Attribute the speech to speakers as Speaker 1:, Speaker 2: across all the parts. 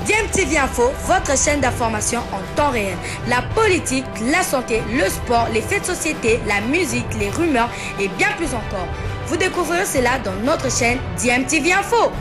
Speaker 1: DMTV Info, votre chaîne d'information en temps réel. La politique, la santé, le sport, les faits de société, la musique, les rumeurs et bien plus encore. Vous découvrirez cela dans notre chaîne DMTV Info.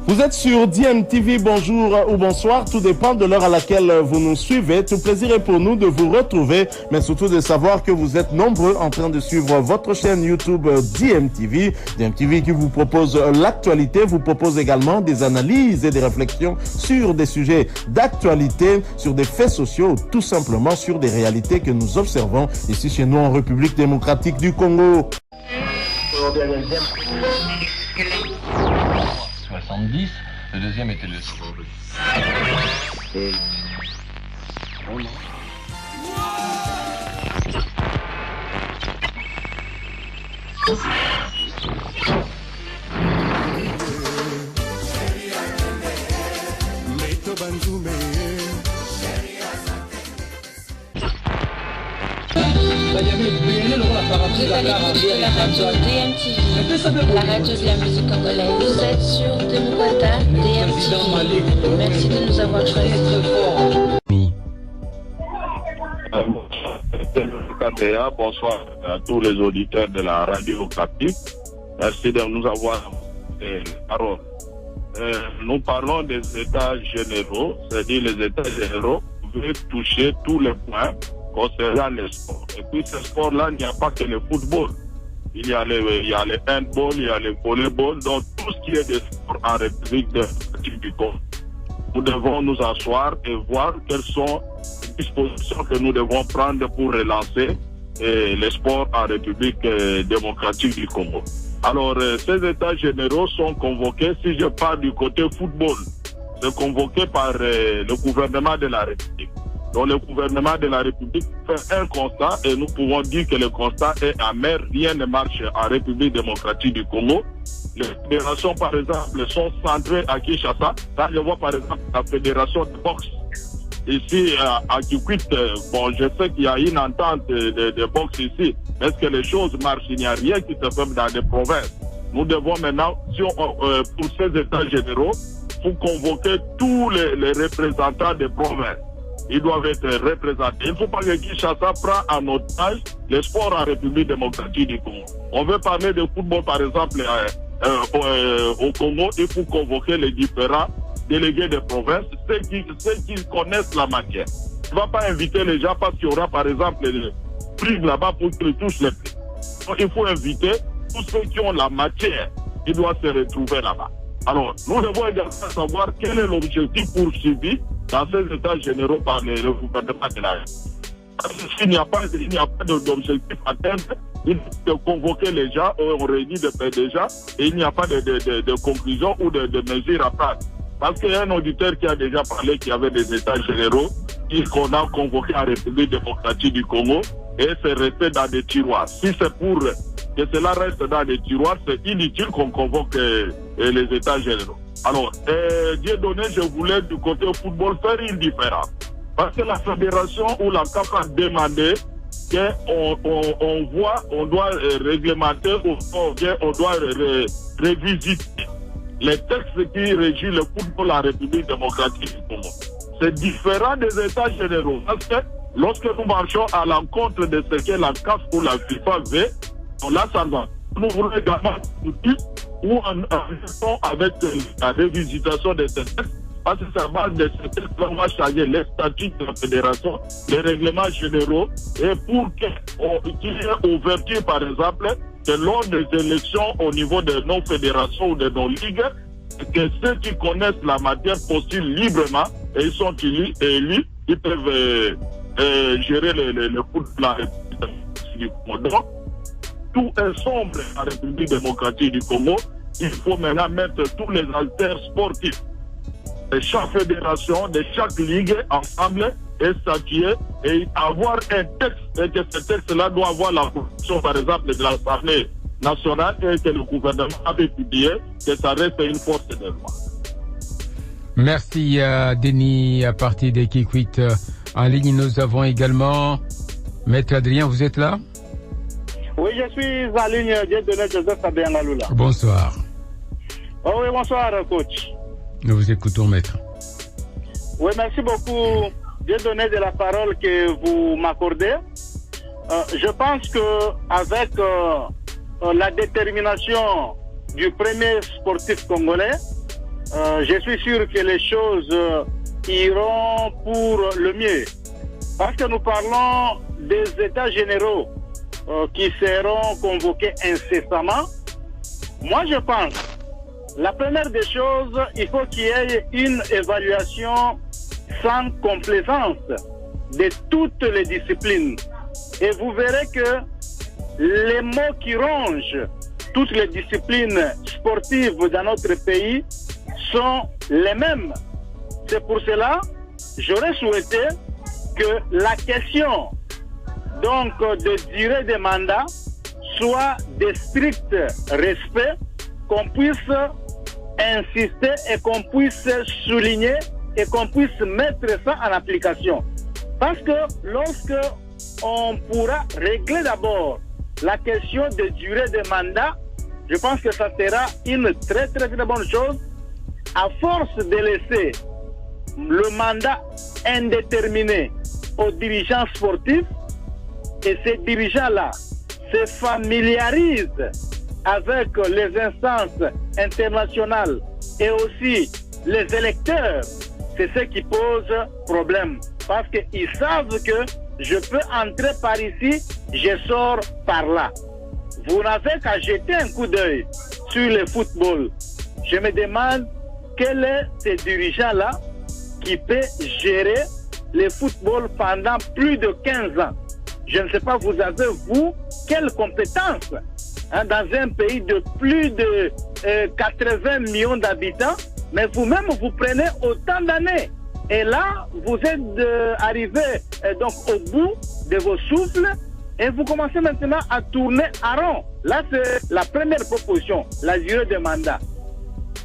Speaker 2: Vous êtes sur DMTV, bonjour ou bonsoir, tout dépend de l'heure à laquelle vous nous suivez. Tout plaisir est pour nous de vous retrouver, mais surtout de savoir que vous êtes nombreux en train de suivre votre chaîne YouTube DMTV. DMTV qui vous propose l'actualité, vous propose également des analyses et des réflexions sur des sujets d'actualité, sur des faits sociaux, tout simplement sur des réalités que nous observons ici chez nous en République démocratique du Congo.
Speaker 3: 70, le deuxième était le...
Speaker 4: Vous allez écouter la radio DMTV, la radio de la musique congolaise. Vous êtes sur Demouata DMTV. Merci de nous avoir choisis.
Speaker 5: Bonsoir à tous les auditeurs de la radio captive. Merci de nous avoir parole. Nous parlons des états généraux, c'est-à-dire les états généraux veulent toucher tous les points concernant les sports. Et puis ce sport-là, il n'y a pas que le football. Il y a le handball, il y a le volleyball, donc tout ce qui est des sports en République du Congo. Nous devons nous asseoir et voir quelles sont les dispositions que nous devons prendre pour relancer les sports en République démocratique du Congo. Alors, ces états généraux sont convoqués, si je parle du côté football, c'est convoqué par le gouvernement de la République. Donc le gouvernement de la République fait un constat et nous pouvons dire que le constat est amer, rien ne marche en République démocratique du Congo. Les fédérations par exemple sont centrées à Kinshasa. Quand je vois par exemple la fédération de boxe ici à Kikwit, bon je sais qu'il y a une entente de boxe ici. Est-ce que les choses marchent? Il n'y a rien qui se fait dans les provinces. Nous devons maintenant, pour ces états généraux, faut convoquer tous les représentants des provinces. Ils doivent être représentés. Il ne faut pas que Kinshasa prenne en otage les sports en République démocratique du Congo. On veut parler de football, par exemple, au Congo. Il faut convoquer les différents délégués des provinces, ceux qui connaissent la matière. On ne va pas inviter les gens parce qu'il y aura, par exemple, les prix là-bas pour qu'ils touchent les prix. Donc, il faut inviter tous ceux qui ont la matière. Ils doivent se retrouver là-bas. Alors, nous devons également savoir quel est l'objectif poursuivi dans ces états généraux par le gouvernement de la République. S'il n'y a pas d'objectif à atteindre, il faut convoquer les gens, on réunit des gens, et il n'y a pas de conclusion ou de mesures à prendre. Parce qu'il y a un auditeur qui a déjà parlé qu'il y avait des états généraux qu'on a convoqués en République démocratique du Congo, et c'est resté dans des tiroirs. Si c'est pour que cela reste dans des tiroirs, c'est inutile qu'on convoque les états généraux. Alors, Dieudonné, je voulais du côté football faire une différence. Parce que la fédération ou la CAF a demandé on doit réglementer, on doit révisiter les textes qui régissent le football en République démocratique du Congo. C'est différent des états généraux. Parce que lorsque nous marchons à l'encontre de ce que la CAF ou la FIFA veut, là, ça va. Nous voulons également outil où on avec la révisitation de ces textes, parce que c'est à base de ces textes qu'on va changer les statuts de la fédération, les règlements généraux, et pour qu'il y ait ouverture, par exemple, que lors des élections au niveau de nos fédérations ou de nos ligues, que ceux qui connaissent la matière postulent librement et ils sont élus, ils peuvent gérer le football du Congo. Tout est sombre en République démocratique du Congo. Il faut maintenant mettre tous les acteurs sportifs de chaque fédération, de chaque ligue ensemble et statuer et avoir un texte. Et que ce texte-là doit avoir la position, par exemple, de l'Assemblée nationale et que le gouvernement avait publié, que ça reste une force de loi.
Speaker 6: Merci Denis, à partir de Kikwit. En ligne, nous avons également Maître Adrien, vous êtes là?
Speaker 7: Oui, je suis en ligne Dieudonné Joseph Sabiangaloula.
Speaker 6: Bonsoir.
Speaker 7: Oh oui, bonsoir, coach.
Speaker 6: Nous vous écoutons, maître.
Speaker 7: Oui, merci beaucoup, Dieudonné, de la parole que vous m'accordez. Je pense qu'avec la détermination du premier sportif congolais, je suis sûr que les choses iront pour le mieux. Parce que nous parlons des états généraux qui seront convoqués incessamment. Moi, je pense, la première des choses, il faut qu'il y ait une évaluation sans complaisance de toutes les disciplines. Et vous verrez que les mots qui rongent toutes les disciplines sportives dans notre pays sont les mêmes. C'est pour cela que j'aurais souhaité que la question donc de durée des mandats soit de strict respect, qu'on puisse insister et qu'on puisse souligner et qu'on puisse mettre ça en application. Parce que lorsque on pourra régler d'abord la question de durée des mandats, je pense que ça sera une très très très bonne chose. À force de laisser le mandat indéterminé aux dirigeants sportifs, et ces dirigeants-là se familiarisent avec les instances internationales et aussi les électeurs, c'est ce qui pose problème. Parce qu'ils savent que je peux entrer par ici, je sors par là. Vous n'avez qu'à jeter un coup d'œil sur le football. Je me demande quel est ces dirigeants-là qui peut gérer le football pendant plus de 15 ans. Je ne sais pas, vous avez, vous, quelles compétences dans un pays de plus de 80 millions d'habitants, mais vous-même, vous prenez autant d'années. Et là, vous êtes arrivé donc au bout de vos souffles et vous commencez maintenant à tourner à rond. Là, c'est la première proposition, la durée des mandats.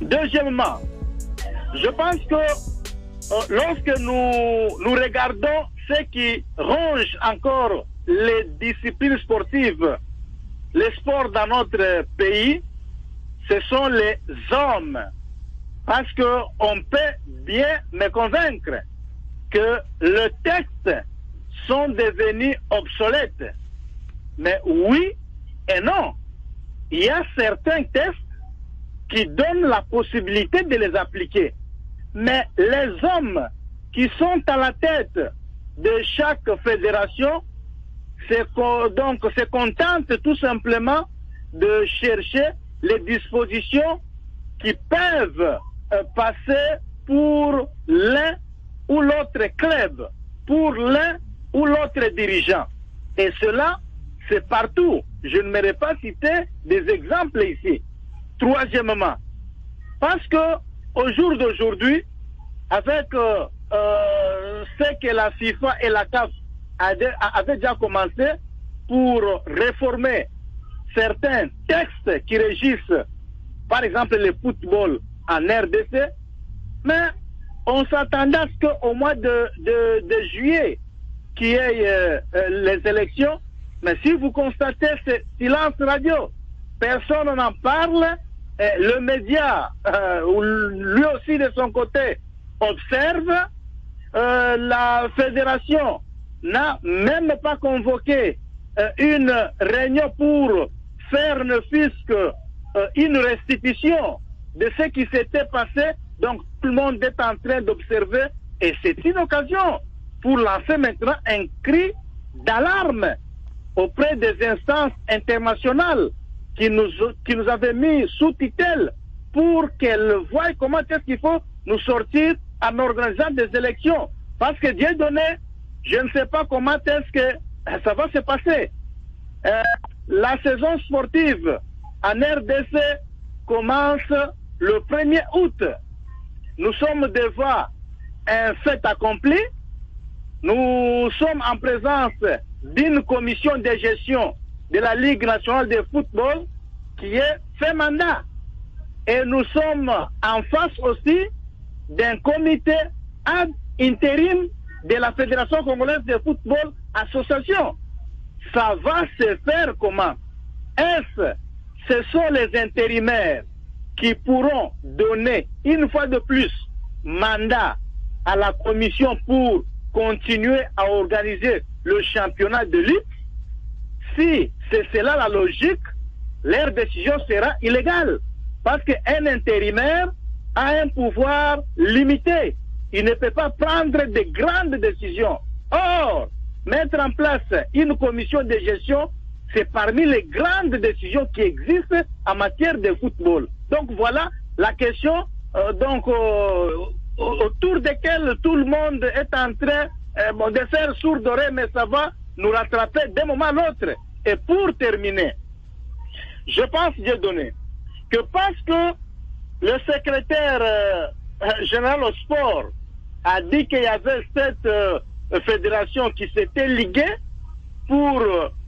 Speaker 7: Deuxièmement, je pense que lorsque nous regardons ce qui ronge encore les disciplines sportives, les sports dans notre pays, ce sont les hommes. Parce qu'on peut bien me convaincre que les textes sont devenus obsolètes. Mais oui et non. Il y a certains textes qui donnent la possibilité de les appliquer. Mais les hommes qui sont à la tête de chaque fédération se contentent tout simplement de chercher les dispositions qui peuvent passer pour l'un ou l'autre club, pour l'un ou l'autre dirigeant. Et cela, c'est partout. Je ne m'aurais pas cité des exemples ici. Troisièmement, parce que au jour d'aujourd'hui, avec ce que la FIFA et la CAF avaient déjà commencé pour réformer certains textes qui régissent, par exemple, le football en RDC, mais on s'attendait à ce qu'au mois de juillet, qu'il y ait les élections, mais si vous constatez ce silence radio, personne n'en parle, le média, lui aussi de son côté, observe, la fédération n'a même pas convoqué une réunion pour faire ne fût-ce qu'une restitution de ce qui s'était passé. Donc tout le monde est en train d'observer et c'est une occasion pour lancer maintenant un cri d'alarme auprès des instances internationales qui nous avaient mis sous tutelle pour qu'elles voient comment est-ce qu'il faut nous sortir en organisant des élections. Parce que Dieu donné, je ne sais pas comment est-ce que ça va se passer. La saison sportive en RDC commence le 1er août. Nous sommes devant un fait accompli. Nous sommes en présence d'une commission de gestion de la Ligue nationale de football qui est fait mandat. Et nous sommes en face aussi d'un comité ad intérim de la Fédération congolaise de football association. Ça va se faire comment? ce sont les intérimaires qui pourront donner une fois de plus mandat à la commission pour continuer à organiser le championnat de lutte? Si c'est cela la logique, leur décision sera illégale. Parce qu'un intérimaire a un pouvoir limité. Il ne peut pas prendre de grandes décisions. Or, mettre en place une commission de gestion, c'est parmi les grandes décisions qui existent en matière de football. Donc voilà la question autour desquelles tout le monde est en train de faire sourd oreille, mais ça va nous rattraper d'un moment à l'autre. Et pour terminer, je pense, Dieudonné, que parce que le secrétaire général au sport a dit qu'il y avait cette fédération qui s'était liguée pour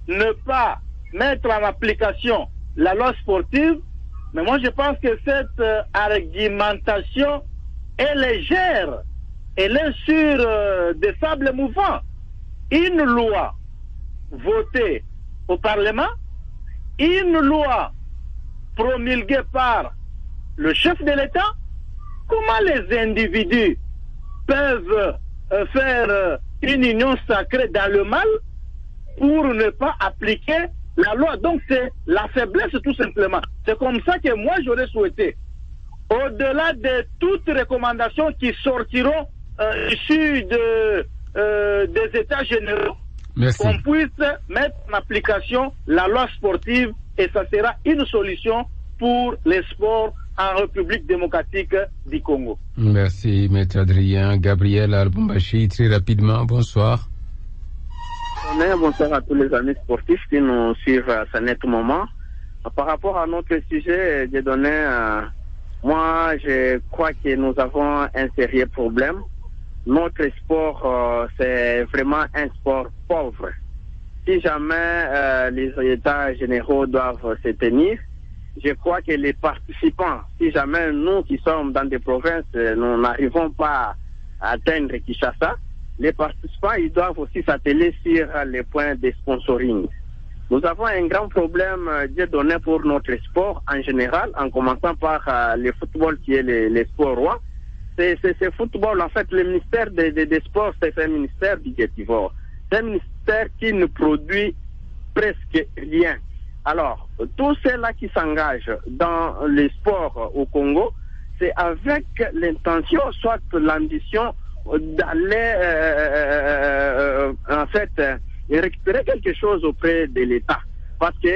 Speaker 7: ne pas mettre en application la loi sportive, mais moi je pense que cette argumentation est légère, elle est sur des sables mouvants. Une loi votée au Parlement, une loi promulguée par le chef de l'État, comment les individus peuvent faire une union sacrée dans le mal pour ne pas appliquer la loi? Donc c'est la faiblesse tout simplement. C'est comme ça que moi j'aurais souhaité, au-delà de toutes recommandations qui sortiront issues des États généraux, qu'on puisse mettre en application la loi sportive, et ça sera une solution pour les sports en République démocratique du Congo.
Speaker 6: Merci, Maître Adrien. Gabriel Albumbashi, très rapidement, bonsoir.
Speaker 8: Bonsoir à tous les amis sportifs qui nous suivent à ce net moment. Par rapport à notre sujet, j'ai donné, moi je crois que nous avons un sérieux problème. Notre sport, c'est vraiment un sport pauvre. Si jamais les États généraux doivent se tenir, je crois que les participants, si jamais nous qui sommes dans des provinces, nous n'arrivons pas à atteindre Kinshasa, les participants, ils doivent aussi s'atteler sur les points de sponsoring. Nous avons un grand problème donné pour notre sport en général, en commençant par le football qui est le sport roi. C'est ce football, en fait, le ministère des sports, c'est un ministère budgétivore. C'est un ministère qui ne produit presque rien. Alors, tous ceux-là qui s'engagent dans les sports au Congo, c'est avec l'intention, soit l'ambition d'aller, en fait, récupérer quelque chose auprès de l'État. Parce que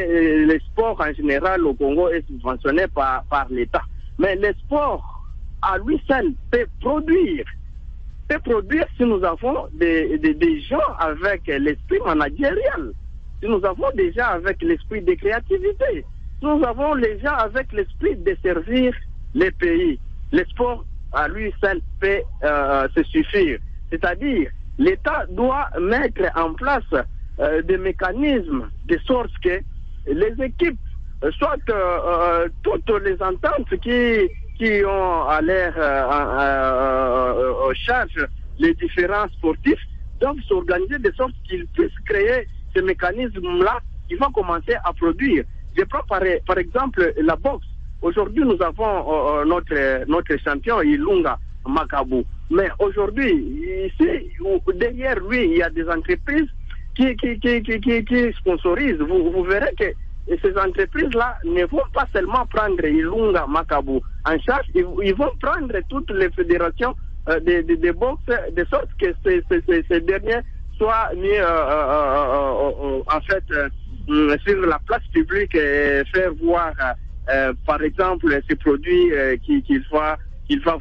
Speaker 8: le sport en général au Congo est subventionné par l'État. Mais le sport, à lui seul, peut produire si nous avons des gens avec l'esprit managérial, si nous avons des gens avec l'esprit de créativité, si nous avons les gens avec l'esprit de servir les pays. Le sport à lui seul peut se suffire. C'est-à-dire, l'État doit mettre en place des mécanismes de sorte que les équipes, soit toutes les ententes qui ont à l'air en charge les différents sportifs doivent s'organiser de sorte qu'ils puissent créer ce mécanisme-là qui va commencer à produire. Je prends par exemple la boxe. Aujourd'hui, nous avons notre champion Ilunga Makabu. Mais aujourd'hui, ici, derrière lui, il y a des entreprises qui sponsorisent. Vous verrez que ces entreprises-là ne vont pas seulement prendre Ilunga Makabu en charge, ils vont prendre toutes les fédérations de boxe, de sorte que ces derniers soient mis en fait sur la place publique et faire voir par exemple ces produits qu'il va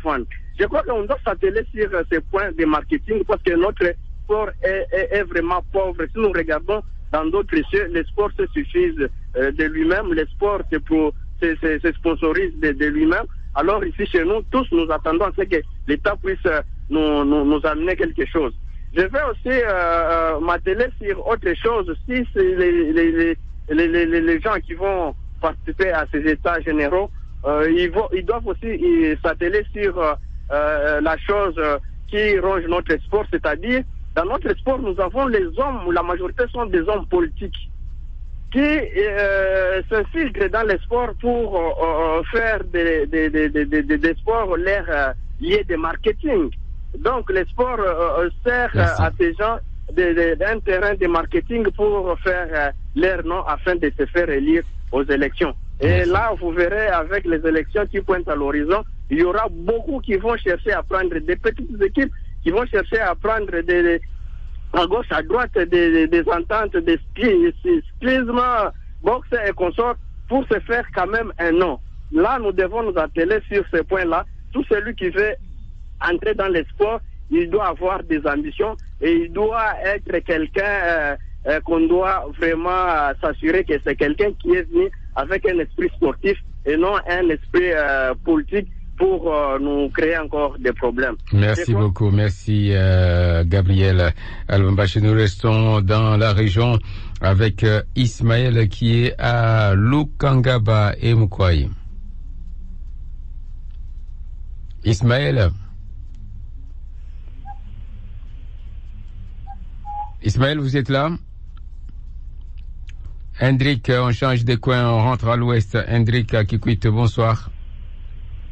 Speaker 8: vendre. Je crois qu'on doit s'atteler sur ces points de marketing parce que notre sport est vraiment pauvre. Si nous regardons dans d'autres cieux, le sport se suffit de lui-même, le sport se sponsorise de lui-même. Alors ici chez nous, tous nous attendons à ce que l'État puisse nous amener quelque chose. Je vais aussi m'atteler sur autre chose. Si c'est les gens qui vont participer à ces états généraux, ils doivent aussi s'atteler sur la chose qui ronge notre sport, c'est-à-dire dans notre sport, nous avons les hommes, la majorité sont des hommes politiques. qui s'infiltrent dans les sports pour faire des sports liés de marketing. Donc, les sports servent à ces gens d'un terrain de marketing pour faire leur nom afin de se faire élire aux élections. Et là, vous verrez, avec les élections qui pointent à l'horizon, il y aura beaucoup qui vont chercher à prendre des petites équipes, qui vont chercher à prendre à gauche, à droite, des ententes, des cyclisme, boxe et consorts, pour se faire quand même un nom. Là, nous devons nous atteler sur ce point-là. Tout celui qui veut entrer dans les sports, il doit avoir des ambitions et il doit être quelqu'un qu'on doit vraiment s'assurer que c'est quelqu'un qui est venu avec un esprit sportif et non un esprit politique pour nous créer encore des problèmes.
Speaker 6: Merci beaucoup. Merci Gabriel Al-Bambashi. Nous restons dans la région avec Ismaël qui est à Lukangaba et Mukwai. Ismaël, vous êtes là? Hendrik, on change de coin, on rentre à l'ouest. Hendrik Kikwit, bonsoir.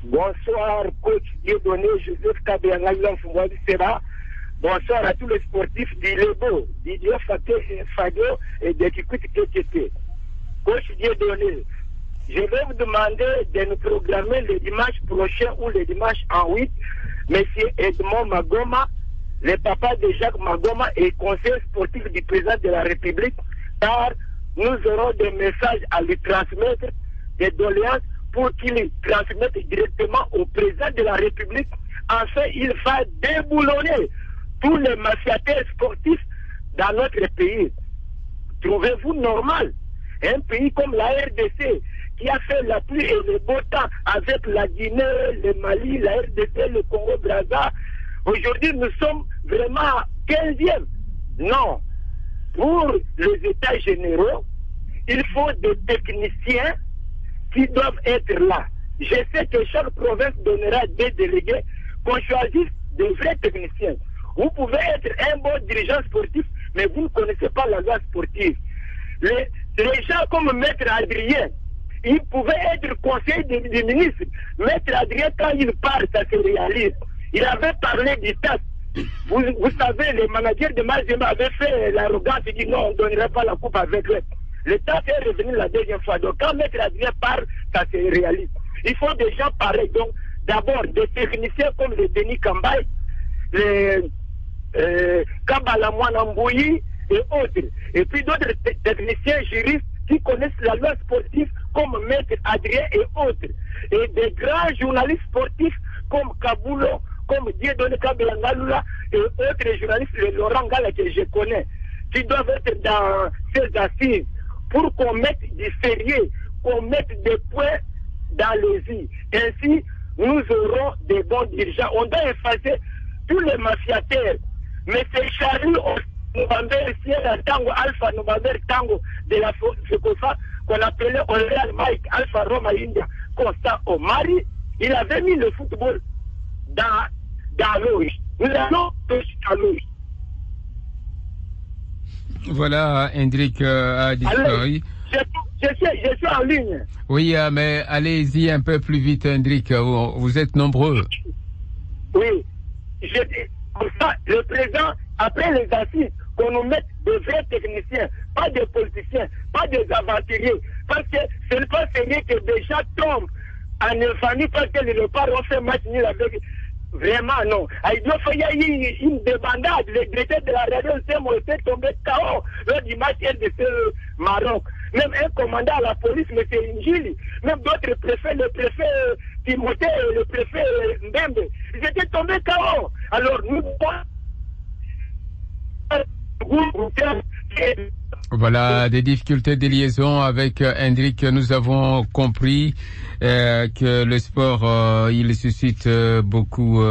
Speaker 9: Bonsoir, coach Dieudonné, Joseph Kabeyangalan Fumwadi Sera. Bonsoir à tous les sportifs d'Ilebo, Didier Fado et de Kikwit KTT. Coach Dieudonné, je vais vous demander de nous programmer le dimanche prochain ou le dimanche en 8, M. Edmond Magoma, le papa de Jacques Magoma et conseiller sportif du président de la République, car nous aurons des messages à lui transmettre, des doléances pour qu'il les transmette directement au président de la République. Enfin, il va déboulonner tous les mafiateurs sportifs dans notre pays. Trouvez-vous normal? Un pays comme la RDC, qui a fait la pluie et le beau temps avec la Guinée, le Mali, la RDC, le Congo-Brazza, aujourd'hui nous sommes vraiment 15e. Non. Pour les États généraux, il faut des techniciens qui doivent être là. Je sais que chaque province donnera des délégués, qu'on choisisse de vrais techniciens. Vous pouvez être un bon dirigeant sportif, mais vous ne connaissez pas la loi sportive. Les gens comme Maître Adrien, il pouvait être conseiller du ministre. Maître Adrien, quand il parle, ça se réalise. Il avait parlé du TAS. Vous savez, les managers de Mazema avaient fait l'arrogance et dit non, on ne donnerait pas la coupe avec eux. Le TAS est revenu la deuxième fois. Donc quand Maître Adrien parle, ça se réalise. Il faut des gens pareils. Donc d'abord, des techniciens comme le Denis Kambay, les Kabala Mouanambouyi et autres. Et puis d'autres techniciens juristes qui connaissent la loi sportive comme Maître Adrien et autres. Et des grands journalistes sportifs comme Kaboulo, comme Dieudonné Kabeyangalula et autres journalistes, le Laurent Gala que je connais, qui doivent être dans ces assises pour qu'on mette du sérieux, qu'on mette des points dans les îles. Ainsi, nous aurons des bons dirigeants. On doit effacer tous les mafiateurs. Mais c'est Charlie November, Sierra Tango, Alpha November Tango de la FECOFA qu'on appelait Real Mike Alpha Roma India, Constant Omari, il avait mis le football dans l'eau. Nous allons toucher à l'eau.
Speaker 6: Voilà, Hendrik a disparu.
Speaker 9: Je suis en ligne.
Speaker 6: Oui, mais allez-y un peu plus vite, Hendrik. Vous êtes nombreux.
Speaker 9: Oui. Comme ça, le président, après les assises, qu'on nous mette de vrais techniciens, pas des politiciens, pas des aventuriers. Parce que ce n'est pas sérieux que des gens tombent en infamie parce que les parents ont fait match nul avec. Vraiment, non. Il doit faire une débandade. Le directeur de la radio s'est tombé KO lors du match RDC Maroc. Même un commandant à la police, M. Injili, même d'autres préfets, le préfet Timothée, le préfet Mbembe, ils étaient tombés KO. Alors, nous,
Speaker 6: voilà, des difficultés de liaison avec Hendrik. Nous avons compris que le sport, il suscite beaucoup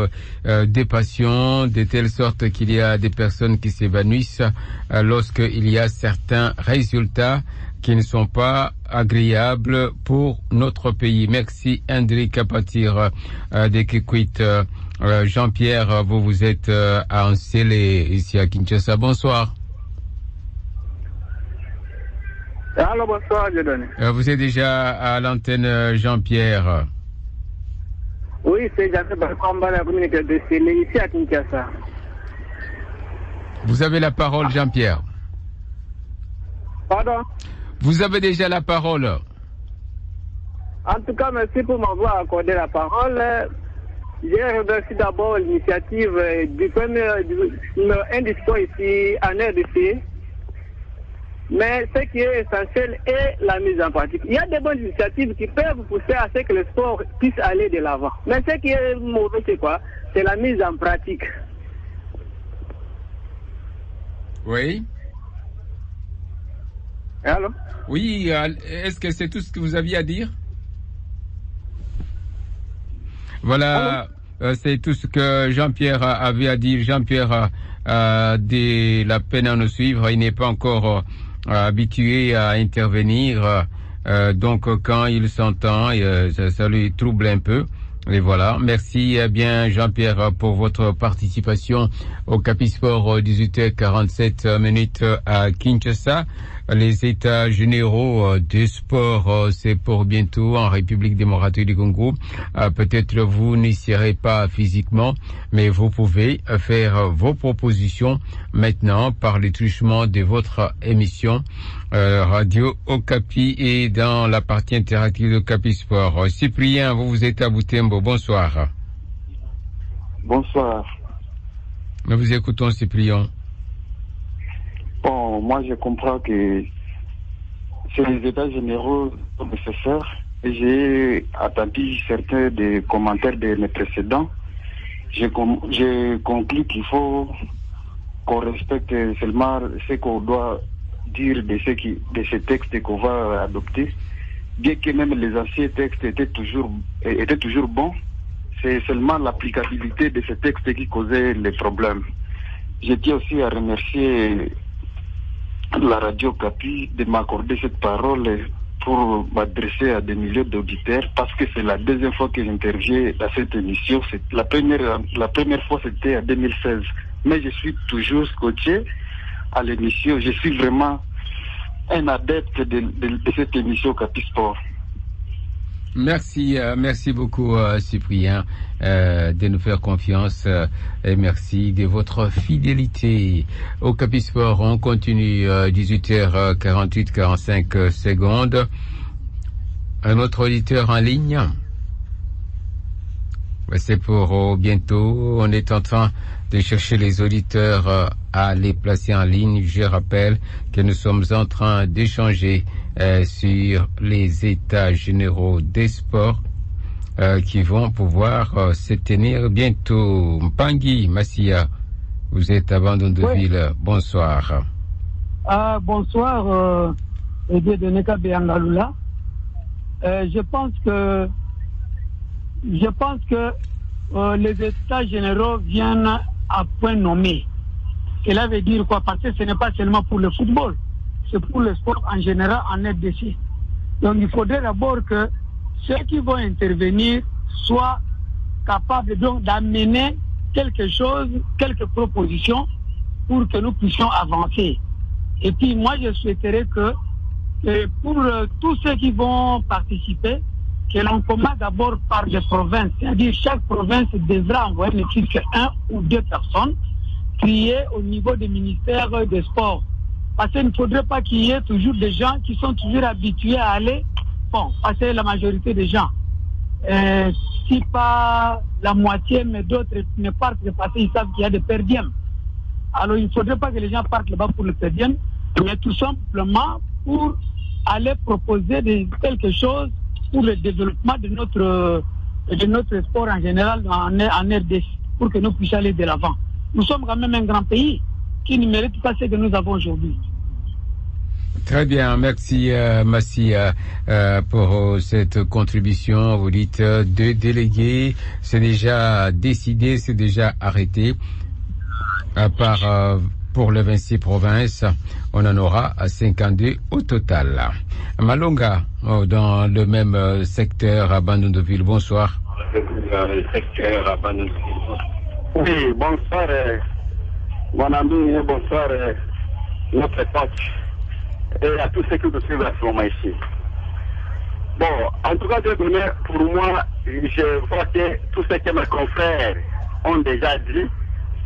Speaker 6: de passion, de telle sorte qu'il y a des personnes qui s'évanouissent lorsqu'il y a certains résultats qui ne sont pas agréables pour notre pays. Merci Hendrik à partir de Kikwit. Jean-Pierre, vous êtes à Ansele, ici à Kinshasa. Bonsoir.
Speaker 7: Alors, bonsoir, Dieudonné.
Speaker 6: Vous êtes déjà à l'antenne, Jean-Pierre.
Speaker 7: Oui, c'est Jean-Pierre Bakomba, la communauté de Sélé, ici à Kinshasa.
Speaker 6: Vous avez la parole, Jean-Pierre.
Speaker 7: Pardon?
Speaker 6: Vous avez déjà la parole.
Speaker 7: En tout cas, merci pour m'avoir accordé la parole. Je remercie d'abord l'initiative du numéro 1 du sport ici en RDC. Mais ce qui est essentiel est la mise en pratique. Il y a des bonnes initiatives qui peuvent pousser à ce que le sport puisse aller de l'avant. Mais ce qui est mauvais, c'est quoi? C'est la mise en pratique.
Speaker 6: Oui.
Speaker 7: Allô?
Speaker 6: Oui, est-ce que c'est tout ce que vous aviez à dire? Voilà, c'est tout ce que Jean-Pierre avait à dire. Jean-Pierre a de la peine à nous suivre. Il n'est pas encore habitué à intervenir. Donc, quand il s'entend, ça lui trouble un peu. Et voilà. Merci bien, Jean-Pierre, pour votre participation au Capisport 18h47 minutes à Kinshasa. Les états généraux des sports, c'est pour bientôt en République démocratique du Congo. Peut-être vous n'y serez pas physiquement, mais vous pouvez faire vos propositions maintenant par le truchement de votre émission Radio Okapi et dans la partie interactive de Capisport. Cyprien, vous êtes à Butembo. Bonsoir.
Speaker 10: Bonsoir.
Speaker 6: Nous vous écoutons, Cyprien.
Speaker 10: Bon, moi je comprends que c'est les états généraux nécessaires et j'ai attendu certains des commentaires de mes précédents. J'ai conclu qu'il faut qu'on respecte seulement ce qu'on doit dire de ces textes qu'on va adopter, bien que même les anciens textes étaient toujours bons. C'est seulement l'applicabilité de ces textes qui causait les problèmes. Je tiens aussi à remercier la radio Capi de m'accorder cette parole pour m'adresser à des milliers d'auditeurs parce que c'est la deuxième fois que j'interviens à cette émission. La première fois c'était en 2016, mais je suis toujours scotché à l'émission. Je suis vraiment un adepte de cette émission Capi Sport.
Speaker 6: Merci beaucoup Cyprien de nous faire confiance et merci de votre fidélité au Capisport. On continue 18h48 45 secondes. Un autre auditeur en ligne. C'est pour bientôt. On est en train de chercher les auditeurs à les placer en ligne. Je rappelle que nous sommes en train d'échanger sur les états généraux des sports qui vont pouvoir se tenir bientôt. Mpangui Massia, vous êtes à Bandon-de-Ville. Bonsoir.
Speaker 11: Bonsoir, Dieudonné Kabeyangalula. Je pense que les états généraux viennent à point nommé. Cela veut dire quoi? Parce que ce n'est pas seulement pour le football, c'est pour le sport en général en RDC. Donc il faudrait d'abord que ceux qui vont intervenir soient capables donc d'amener quelque chose, quelques propositions pour que nous puissions avancer. Et puis moi je souhaiterais que pour tous ceux qui vont participer, que l'on commence d'abord par les provinces, c'est-à-dire chaque province devra envoyer ne plus qu'un ou deux personnes crier au niveau des ministères des sports. Parce qu'il ne faudrait pas qu'il y ait toujours des gens qui sont toujours habitués à aller, parce que la majorité des gens, si pas la moitié, mais d'autres ne partent que parce qu'ils savent qu'il y a des perdièmes. Alors il ne faudrait pas que les gens partent là-bas pour le perdième, mais tout simplement pour aller proposer quelque chose pour le développement de notre sport en général en RDC, pour que nous puissions aller de l'avant. Nous sommes quand même un grand pays qui ne mérite pas ce que nous avons aujourd'hui.
Speaker 6: Très bien, merci Massia pour cette contribution. Vous dites deux délégués, c'est déjà décidé, c'est déjà arrêté. À part pour les 26 provinces, on en aura 52 au total. Malonga, dans le même secteur à Bandon-de-Ville, bonsoir.
Speaker 5: Le secteur à Bandon-de-Ville.
Speaker 9: Oui, bonsoir, mon ami, et bonsoir, notre coach.
Speaker 12: et à tous ceux qui nous suivent à ce moment ici. Bon, en tout cas, pour moi, je vois que tout ce que mes confrères ont déjà dit,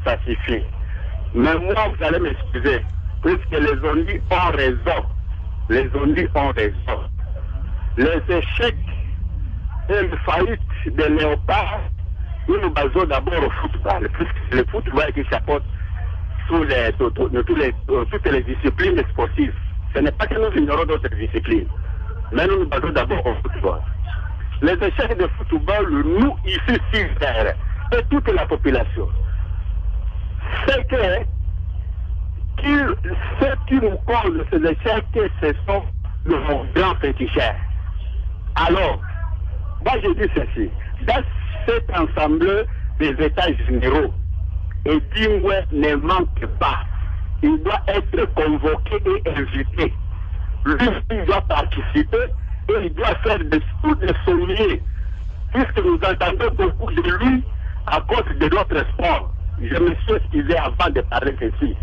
Speaker 12: ça suffit. Mais moi, vous allez m'excuser, puisque les ondits ont raison. Les ondits ont raison. Les échecs et les faillites de Léopard, nous nous basons d'abord au football, puisque le football qui s'apporte toutes les disciplines sportives. Ce n'est pas que nous ignorons d'autres disciplines, mais nous nous basons d'abord au football. Les échecs de football, nous, ici, sur terre, et toute la population, c'est que ceux qui nous causent ces échecs, ce sont nos grands féticheurs. Alors, moi je dis ceci, dans cet ensemble des États généraux, et Dingwe ne manque pas. Il doit être convoqué et invité. Lui, il doit participer et il doit faire tout de sommier, puisque nous entendons beaucoup de lui à cause de notre sport. Je me suis excusé avant de parler ceci.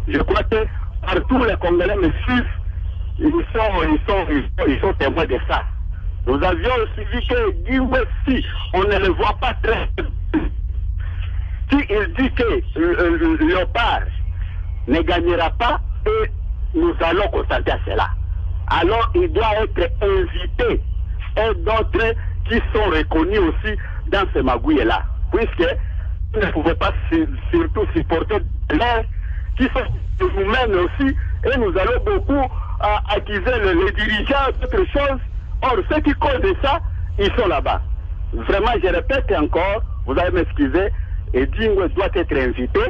Speaker 12: Je crois que partout les Congolais me suivent, ils sont témoins de ça. Nous avions suivi que Dingwe, si on ne le voit pas très si il dit que le Léopard ne gagnera pas, et nous allons constater à cela. Alors il doit être invité et d'autres qui sont reconnus aussi dans ce magouille-là. Puisque vous ne pouvez pas surtout supporter l'air qui sont nous-mêmes aussi, et nous allons beaucoup accuser les dirigeants d'autres choses. Or, ceux qui causent ça, ils sont là-bas. Vraiment, je répète encore, vous allez m'excuser, et Dingwe doit être invité,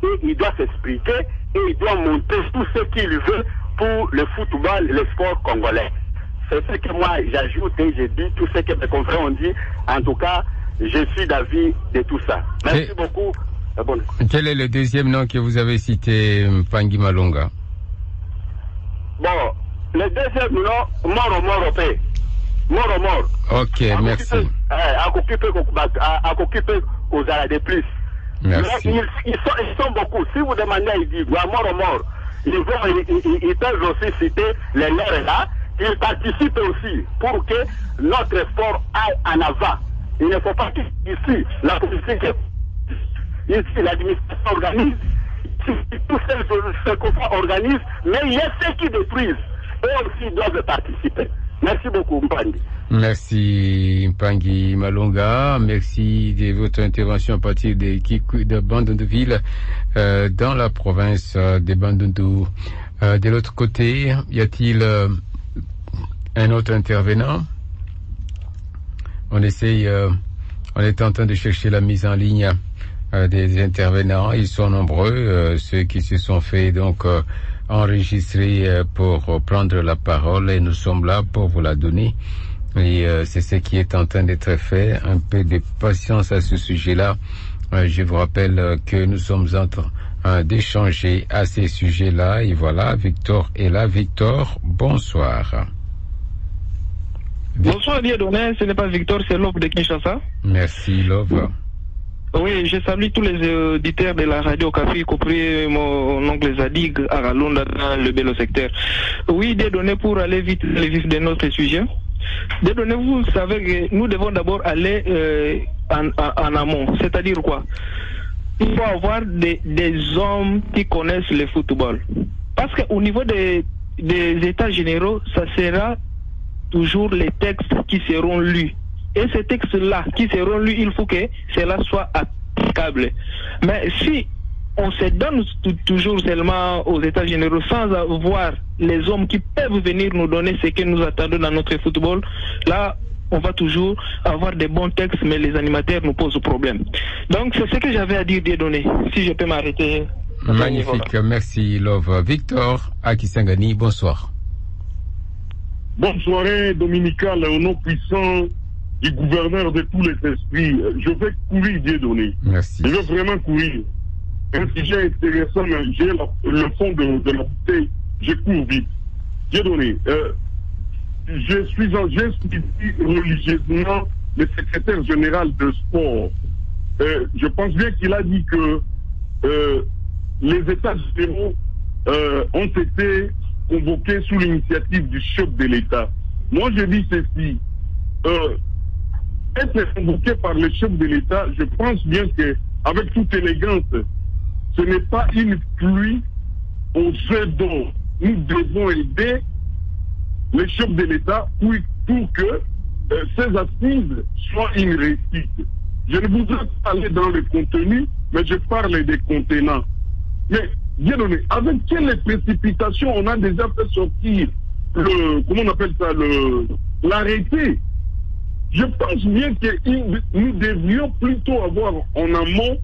Speaker 12: et il doit s'expliquer, et il doit montrer tout ce qu'il veut pour le football et le sport congolais. C'est ce que moi j'ajoute et je dis, tout ce que mes confrères ont dit. En tout cas, je suis d'avis de tout ça. Merci beaucoup. Bon.
Speaker 6: Quel est le deuxième nom que vous avez cité, Mpangi Malonga?
Speaker 12: Bon, le deuxième nom, Moro-Moro-P. Moro-Moro.
Speaker 6: Ok, merci.
Speaker 12: À occuper aux arrêts de plus.
Speaker 6: Merci.
Speaker 12: Ils sont beaucoup. Si vous demandez, ils disent, Moro-Moro. Ils peuvent aussi citer les leurs là. Ils participent aussi pour que notre sport aille en avant. Il ne faut pas qu'ici, la politique, ici, l'administration organise, ici, tous ceux qu'on organise, mais il y a ceux qui détruisent. Eux aussi doivent participer. Merci beaucoup, Mpangi.
Speaker 6: Merci, Mpangi Malonga. Merci de votre intervention à partir de Bandundu-Ville, dans la province de Bandundu. De l'autre côté, y a-t-il un autre intervenant? On est en train de chercher la mise en ligne des intervenants. Ils sont nombreux, ceux qui se sont fait donc enregistrer pour prendre la parole, et nous sommes là pour vous la donner. Et c'est ce qui est en train d'être fait. Un peu de patience à ce sujet-là. Je vous rappelle que nous sommes en train d'échanger à ces sujets-là. Et voilà, Victor est là. Victor, bonsoir.
Speaker 13: Bonsoir Dieudonné, ce n'est pas Victor, c'est Love de Kinshasa.
Speaker 6: Merci Love.
Speaker 13: Oui, je salue tous les auditeurs de la radio Café, y compris mon oncle Zadig Aralunda dans le Bello secteur. Oui, Dieudonné, pour aller vite le vif de notre sujet. Dieudonné, vous savez que nous devons d'abord aller en amont, c'est-à-dire quoi? Il faut avoir des hommes qui connaissent le football. Parce qu'au niveau des états généraux, ça sera toujours les textes qui seront lus. Et ces textes-là qui seront lus, il faut que cela soit applicable. Mais si on se donne toujours seulement aux états généraux sans avoir les hommes qui peuvent venir nous donner ce que nous attendons dans notre football, là, on va toujours avoir des bons textes, mais les animateurs nous posent problème. Donc, c'est ce que j'avais à dire, Dieudonné. Si je peux m'arrêter.
Speaker 6: Magnifique, merci Love. Victor Akisangani, bonsoir.
Speaker 14: Bonne soirée dominicale au nom puissant du gouverneur de tous les esprits. Je vais courir, Dieudonné.
Speaker 6: Merci.
Speaker 14: Je vais vraiment courir. Un sujet intéressant, mais j'ai le fond de la bouteille. Je cours vite. Dieudonné, je suis religieusement le secrétaire général de sport. Je pense bien qu'il a dit que les états généraux ont été convoqué sous l'initiative du chef de l'État. Moi, je dis ceci. Être convoqué par le chef de l'État, je pense bien qu'avec toute élégance, ce n'est pas une pluie aux œufs d'or. Nous devons aider le chef de l'État pour que ces assises soient une réussite. Je ne voudrais pas aller dans le contenu, mais je parle des contenants. Mais, bien donné, avec quelle précipitation on a déjà fait sortir l'arrêté. Je pense bien que nous devrions plutôt avoir en amont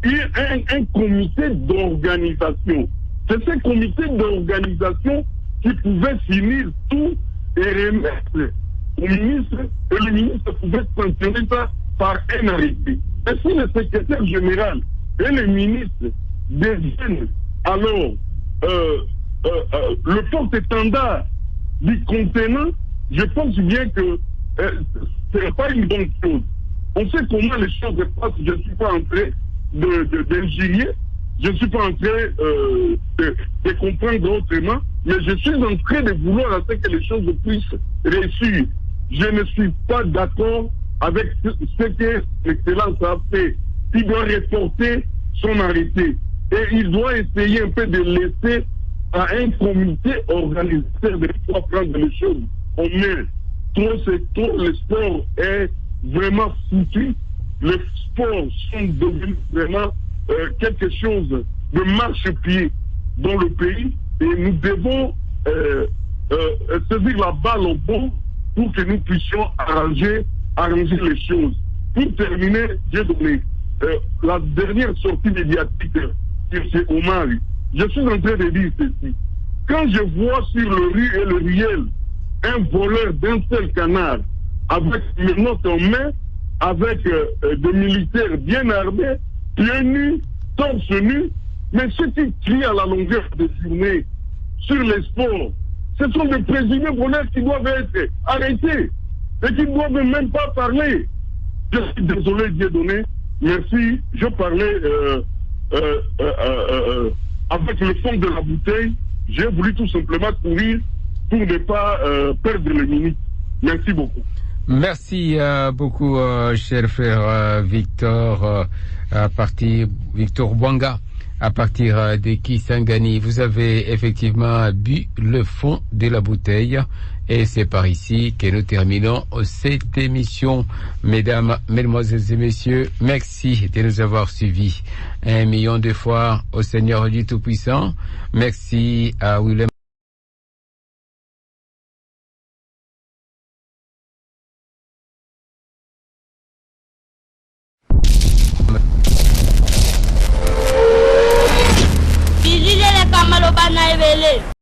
Speaker 14: un comité d'organisation. C'est ce comité d'organisation qui pouvait finir tout et remettre au ministre, et le ministre pouvait sanctionner ça par un arrêté. Et si le secrétaire général et le ministre deviennent alors le porte-étendard du contenant, je pense bien que ce n'est pas une bonne chose. On sait comment les choses se passent. Je ne suis pas en train d'ingénier, je ne suis pas en train de comprendre autrement, mais je suis en train de vouloir à ce que les choses puissent réussir. Je ne suis pas d'accord avec ce que l'excellence a fait. Il doit reporter son arrêté. Et il doit essayer un peu de laisser à un comité organisateur de pouvoir prendre les choses en main. Trop, c'est trop. Le sport est vraiment foutu. Les sports sont devenus vraiment quelque chose de marche-pied dans le pays. Et nous devons saisir la balle au bon pour que nous puissions arranger les choses. Pour terminer, j'ai donné la dernière sortie médiatique de M. Omar. Je suis en train de dire ceci. Quand je vois sur le rue et le riel un voleur d'un seul canard avec une note en main, avec des militaires bien armés, pieds nus, torse nu, mais ceux qui crient à la longueur de journée sur les sports, ce sont des présumés voleurs qui doivent être arrêtés et qui ne doivent même pas parler. Je suis désolé, Dieudonné. Merci. Je parlais avec le fond de la bouteille. J'ai voulu tout simplement courir pour ne pas perdre les minutes. Merci beaucoup.
Speaker 6: Merci beaucoup, cher frère Victor Victor Bwanga, à partir de Kisangani. Vous avez effectivement bu le fond de la bouteille et c'est par ici que nous terminons cette émission. Mesdames, mesdemoiselles et messieurs, merci de nous avoir suivis 1 million de fois au Seigneur du Tout-Puissant. Merci à Willem.
Speaker 15: Bilile le kamalo bana ebele.